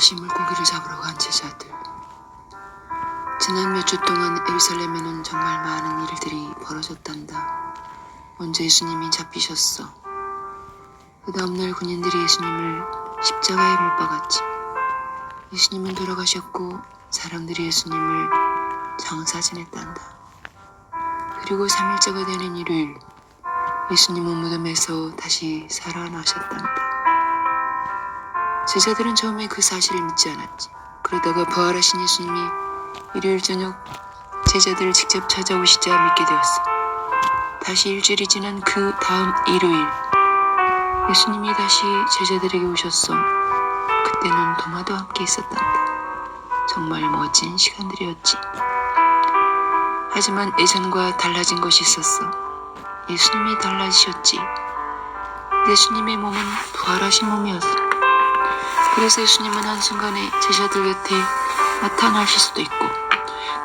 다시 물고기를 잡으러 간 제자들. 지난 몇 주 동안 예루살렘에는 정말 많은 일들이 벌어졌단다. 먼저 예수님이 잡히셨어. 그 다음날 군인들이 예수님을 십자가에 못 박았지. 예수님은 돌아가셨고 사람들이 예수님을 장사 지냈단다. 그리고 3일째가 되는 일요일, 예수님은 무덤에서 다시 살아나셨단다. 제자들은 처음에 그 사실을 믿지 않았지. 그러다가 부활하신 예수님이 일요일 저녁 제자들을 직접 찾아오시자 믿게 되었어. 다시 일주일이 지난 그 다음 일요일, 예수님이 다시 제자들에게 오셨어. 그때는 도마도 함께 있었단다. 정말 멋진 시간들이었지. 하지만 예전과 달라진 것이 있었어. 예수님이 달라지셨지. 예수님의 몸은 부활하신 몸이었어. 그래서 예수님은 한순간에 제자들 곁에 나타나실 수도 있고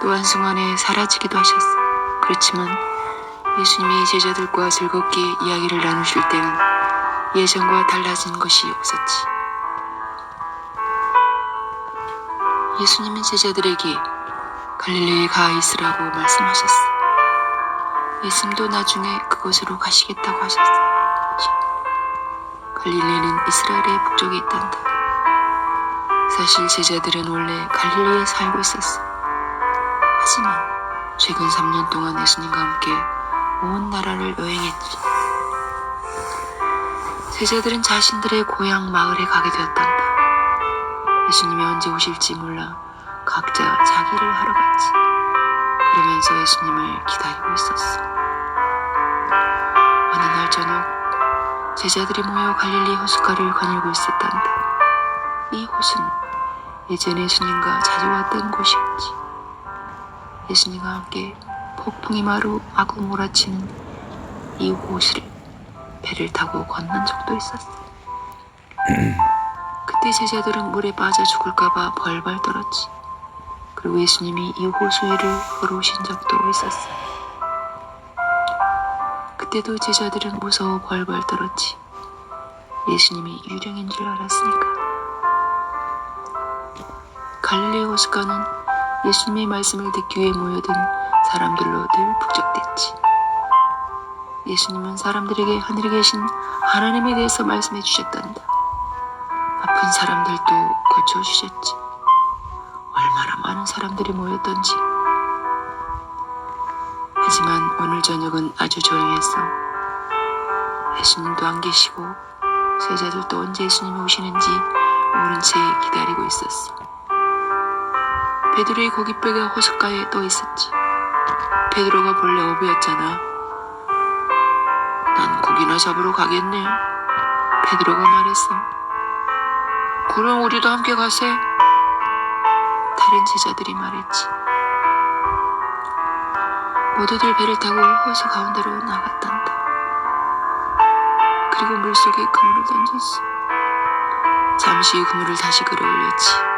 또 한순간에 사라지기도 하셨어. 그렇지만 예수님이 제자들과 즐겁게 이야기를 나누실 때는 예전과 달라진 것이 없었지. 예수님은 제자들에게 갈릴리에 가 있으라고 말씀하셨어. 예수님도 나중에 그곳으로 가시겠다고 하셨어. 갈릴리는 이스라엘의 북쪽에 있단다. 사실 제자들은 원래 갈릴리에 살고 있었어. 하지만 최근 3년 동안 예수님과 함께 온 나라를 여행했지. 제자들은 자신들의 고향 마을에 가게 되었단다. 예수님이 언제 오실지 몰라 각자 자기 일을 하러 갔지. 그러면서 예수님을 기다리고 있었어. 어느 날 저녁 제자들이 모여 갈릴리 호숫가를 거닐고 있었단다. 이 호수는 예전에 예수님과 자주 왔던 곳이었지. 예수님과 함께 폭풍이 마구 몰아치는 이 호수를 배를 타고 건넌 적도 있었어. 그때 제자들은 물에 빠져 죽을까봐 벌벌 떨었지. 그리고 예수님이 이 호수 위를 걸어오신 적도 있었어. 그때도 제자들은 무서워 벌벌 떨었지. 예수님이 유령인 줄 알았으니까. 갈릴리 호숫가는 예수님의 말씀을 듣기 위해 모여든 사람들로 늘 북적댔지. 예수님은 사람들에게 하늘에 계신 하나님에 대해서 말씀해 주셨단다. 아픈 사람들도 고쳐주셨지. 얼마나 많은 사람들이 모였던지. 하지만 오늘 저녁은 아주 조용했어. 예수님도 안 계시고 제자들도 언제 예수님이 오시는지 모른 채 기다리고 있었어. 베드로의 고깃배가 호숫가에 떠 있었지. 베드로가 본래 어부였잖아. 난 고기나 잡으러 가겠네. 베드로가 말했어. 그럼 우리도 함께 가세. 다른 제자들이 말했지. 모두들 배를 타고 호수 가운데로 나갔단다. 그리고 물속에 그물을 던졌어. 잠시 후 그물을 다시 끌어올렸지.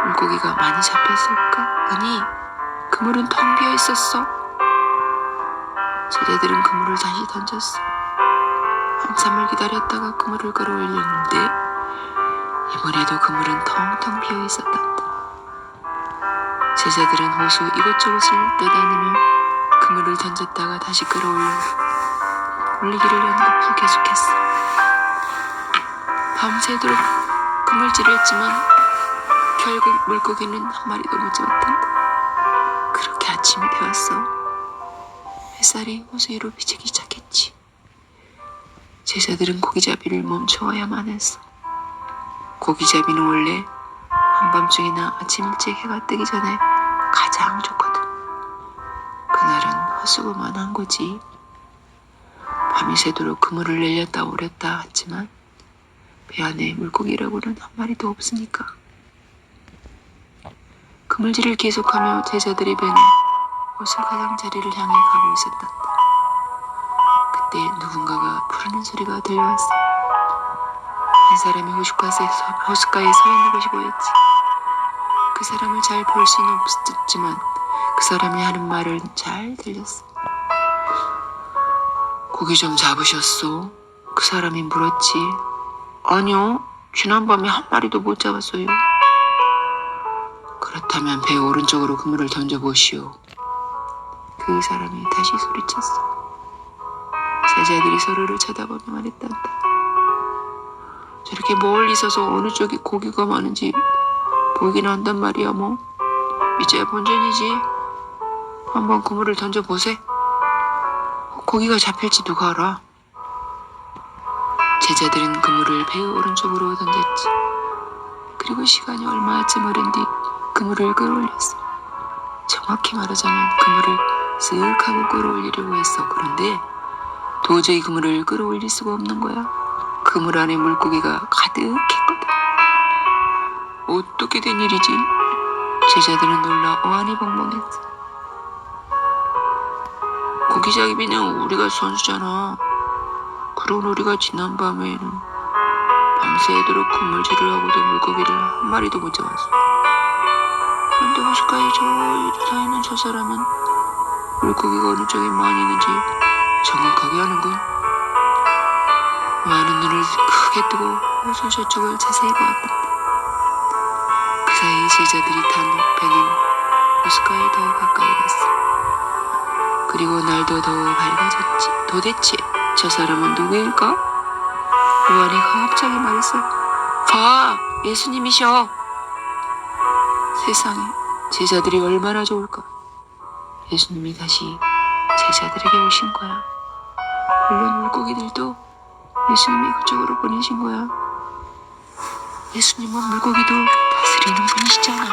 물고기가 많이 잡혔을까? 아니, 그물은 텅 비어 있었어. 제자들은 그물을 다시 던졌어. 한참을 기다렸다가 그물을 끌어올렸는데 이번에도 그물은 텅텅 비어 있었단다. 제자들은 호수 이곳저곳을 떠다니며 그물을 던졌다가 다시 올리기를 연거푸 계속했어. 밤새도록 그물질을 했지만 결국 물고기는 한 마리도 못 잡았단다. 그렇게 아침이 되었어. 햇살이 호수 위로 비치기 시작했지. 제자들은 고기잡이를 멈춰야만 했어. 고기잡이는 원래 한밤중이나 아침 일찍 해가 뜨기 전에 가장 좋거든. 그날은 헛수고만 한 거지. 밤이 새도록 그물을 내렸다 오렸다 했지만 배 안에 물고기라고는 한 마리도 없으니까. 그물질을 계속하며 제자들의 배는 호수 가장자리를 향해 가고 있었단다. 그때 누군가가 부르는 소리가 들려왔어. 한 사람이 호숫가에 서 있는 것이 보였지. 그 사람을 잘 볼 수는 없었지만 그 사람이 하는 말은 잘 들렸어. 고기 좀 잡으셨소? 그 사람이 물었지. 아니요, 지난밤에 한 마리도 못 잡았어요. 그렇다면 배 오른쪽으로 그물을 던져보시오. 그 사람이 다시 소리쳤어. 제자들이 서로를 쳐다보며 말했단다. 저렇게 멀리 서서 어느 쪽이 고기가 많은지 보이긴 한단 말이야. 뭐 이제 본전이지. 한번 그물을 던져보세. 고기가 잡힐지 누가 알아. 제자들은 그물을 배 오른쪽으로 던졌지. 그리고 시간이 얼마쯤 흐른 뒤 그물을 끌어올렸어. 정확히 말하자면 그물을 쓱 하고 끌어올리려고 했어. 그런데 도저히 그물을 끌어올릴 수가 없는 거야. 그물 안에 물고기가 가득했거든. 어떻게 된 일이지? 제자들은 놀라 어안이 벙벙했어. 고기잡이는 우리가 선수잖아. 그런 우리가 지난밤에는 밤새도록 그물질을 하고도 물고기를 한 마리도 못 잡았어. 그런데 호숫가에 저 사이는 저 사람은 물고기가 어느 쪽에 많이 있는지 정확하게 아는군. 많은 눈을 크게 뜨고 호수 저쪽을 자세히 보았다. 그 사이 제자들이 탄 배는 호숫가에 더 가까이 갔어. 그리고 날도 더 밝아졌지. 도대체 저 사람은 누구일까? 요한이가 갑자기 말했어. 봐! 예수님이셔! 세상에 제자들이 얼마나 좋을까. 예수님이 다시 제자들에게 오신 거야. 물론 물고기들도 예수님이 그쪽으로 보내신 거야. 예수님은 물고기도 다스리는 분이시잖아.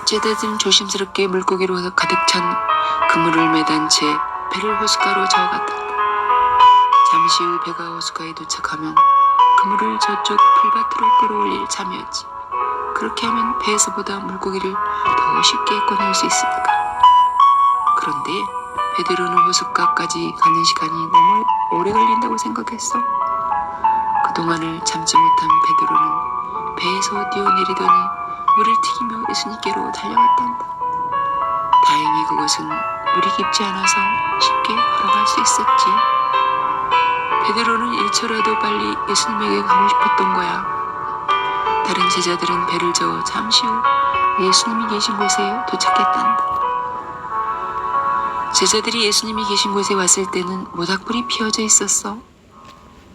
제자들은 조심스럽게 물고기로 가득 찬 그물을 매단 채 배를 호숫가로 저어갔다. 잠시 후 배가 호숫가에 도착하면 그물을 저쪽 풀밭으로 끌어올릴 참이었지. 그렇게 하면 배에서보다 물고기를 더 쉽게 꺼낼 수 있으니까. 그런데 베드로는 호숫가까지 가는 시간이 너무 오래 걸린다고 생각했어. 그동안을 참지 못한 베드로는 배에서 뛰어내리더니 물을 튀기며 예수님께로 달려갔단다. 다행히 그곳은 물이 깊지 않아서 쉽게 걸어갈 수 있었지. 베드로는 1초라도 빨리 예수님에게 가고 싶었던 거야. 다른 제자들은 배를 저어 잠시 후 예수님이 계신 곳에 도착했단다. 제자들이 예수님이 계신 곳에 왔을 때는 모닥불이 피어져 있었어.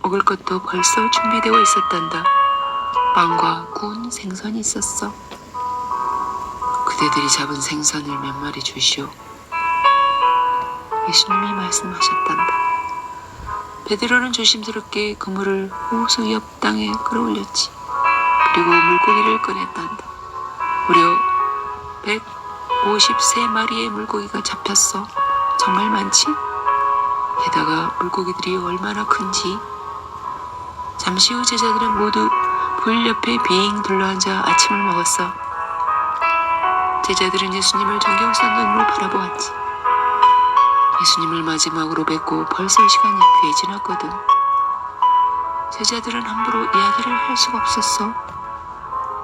먹을 것도 벌써 준비되어 있었단다. 빵과 구운 생선이 있었어. 그대들이 잡은 생선을 몇 마리 주시오. 예수님이 말씀하셨단다. 베드로는 조심스럽게 그물을 호수 옆 땅에 끌어올렸지. 그리고 물고기를 꺼냈단다. 무려 153마리의 물고기가 잡혔어. 정말 많지? 게다가 물고기들이 얼마나 큰지. 잠시 후 제자들은 모두 불 옆에 빙 둘러앉아 아침을 먹었어. 제자들은 예수님을 존경 선 눈으로 바라보았지. 예수님을 마지막으로 뵙고 벌써 시간이 꽤 지났거든. 제자들은 함부로 이야기를 할 수가 없었어.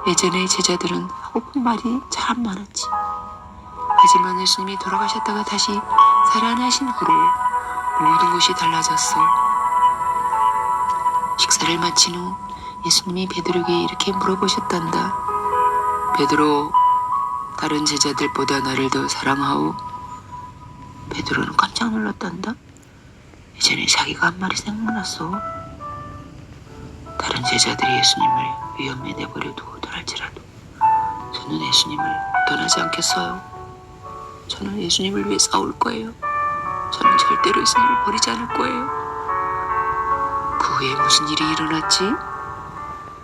예전에 제자들은 하고픈 말이 참 많았지. 하지만 예수님이 돌아가셨다가 다시 살아나신 후로 모든 것이 달라졌어. 식사를 마친 후 예수님이 베드로에게 이렇게 물어보셨단다. 베드로, 다른 제자들보다 나를 더 사랑하오? 베드로는 깜짝 놀랐단다. 이제는 자기가 한 말이 생각났어. 다른 제자들이 예수님을 위험에 내버려 두고 떠날지라도 저는 예수님을 떠나지 않겠어요. 저는 예수님을 위해 싸울 거예요. 저는 절대로 예수님을 버리지 않을 거예요. 그 후에 무슨 일이 일어났지?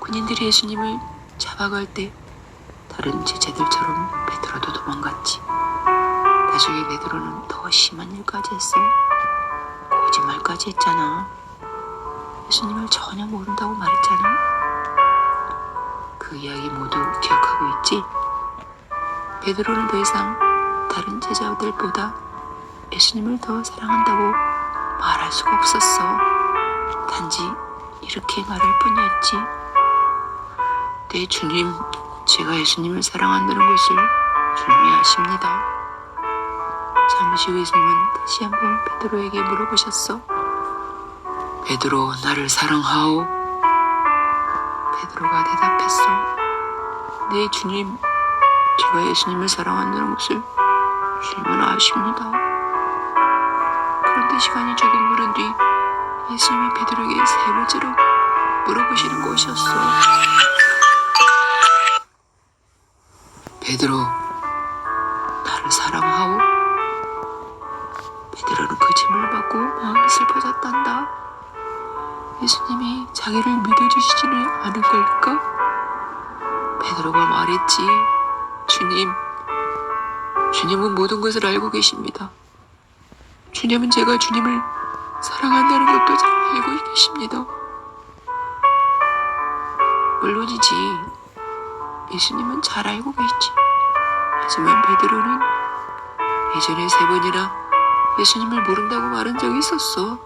군인들이 예수님을 잡아갈 때 다른 제자들처럼 베드로도 도망갔지. 나중에 베드로는 더 심한 일까지 했어. 거짓말까지 했잖아. 예수님을 전혀 모른다고 말했잖아. 그 이야기 모두 기억하고 있지? 베드로는 더 이상 다른 제자들보다 예수님을 더 사랑한다고 말할 수가 없었어. 단지 이렇게 말할 뿐이었지. 네, 주님, 제가 예수님을 사랑한다는 것을 분명히 아십니다. 잠시 후 예수님은 다시 한번 베드로에게 물어보셨어. 베드로, 나를 사랑하오? 베드로가 대답했소. 네, 주님. 제가 예수님을 사랑한다는 것을 주님은 아십니다. 그런데 시간이 조금 흐른 뒤 예수님이 베드로에게 세 번째로 물어보시는 것이었어. 베드로, 나를 사랑하오? 베드로는 그 질문을 받고 마음이 슬퍼졌단다. 예수님이 자기를 믿어주시지는 않은 걸까? 베드로가 말했지. 주님은 모든 것을 알고 계십니다. 주님은 제가 주님을 사랑한다는 것도 잘 알고 계십니다. 물론이지. 예수님은 잘 알고 계시지. 하지만 베드로는 예전에 3번이나 예수님을 모른다고 말한 적이 있었어.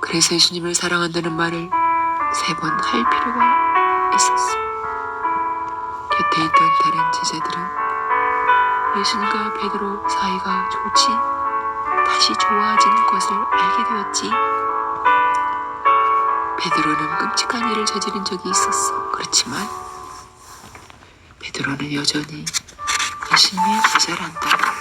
그래서 예수님을 사랑한다는 말을 3번 할 필요가 있었어. 곁에 있던 다른 제자들은 예수님과 베드로 사이가 좋지 다시 좋아지는 것을 알게 되었지. 베드로는 끔찍한 일을 저지른 적이 있었어. 그렇지만 베드로는 여전히 예수님의 제자란다.